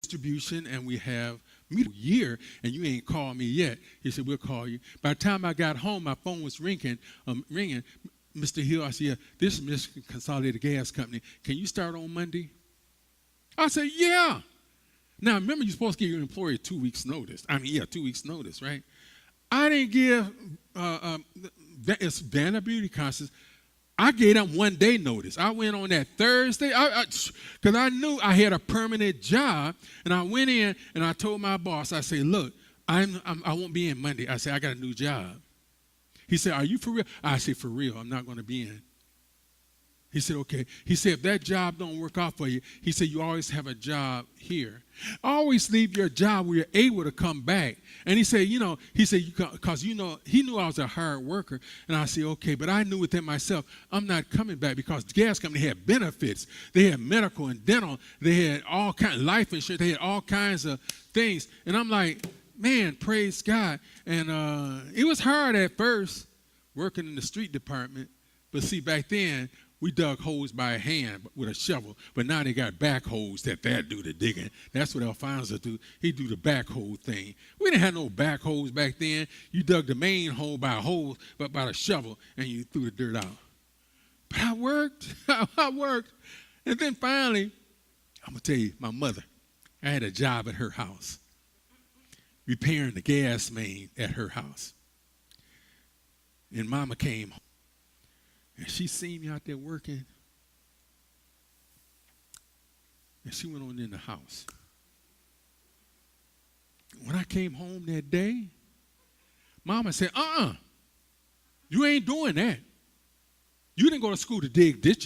distribution and we have meter year, and you ain't called me yet. He said, we'll call you. By the time I got home, my phone was ringing. Mr. Hill, I said, yeah, this is Michigan Consolidated Gas Company. Can you start on Monday? I said, yeah. Now, remember, you're supposed to give your employer 2 weeks' notice. 2 weeks' notice, right? I didn't give it's Vanna Beauty Concerts. I gave them 1 day notice. I went on that Thursday because I knew I had a permanent job, and I went in and I told my boss, I said, look, I won't be in Monday. I said, I got a new job. He said, are you for real? I said, for real, I'm not going to be in. He said, okay. He said, if that job don't work out for you, he said, you always have a job here. Always leave your job where you're able to come back. And he said, because he knew I was a hard worker. And I said, okay, but I knew within myself, I'm not coming back because the gas company had benefits. They had medical and dental. They had all kinds of life insurance. They had all kinds of things. And I'm like, man, praise God. And it was hard at first working in the street department. But see, back then, we dug holes by hand with a shovel, but now they got backhoes that do the digging. That's what Alfonso do. He do the backhoe thing. We didn't have no backhoes back then. You dug the main hole by a hole, but by the shovel, and you threw the dirt out. But I worked. I worked. And then finally, I'm going to tell you, my mother, I had a job at her house, repairing the gas main at her house. And Mama came home. And she seen me out there working. And she went on in the house. When I came home that day, Mama said, you ain't doing that. You didn't go to school to dig ditches.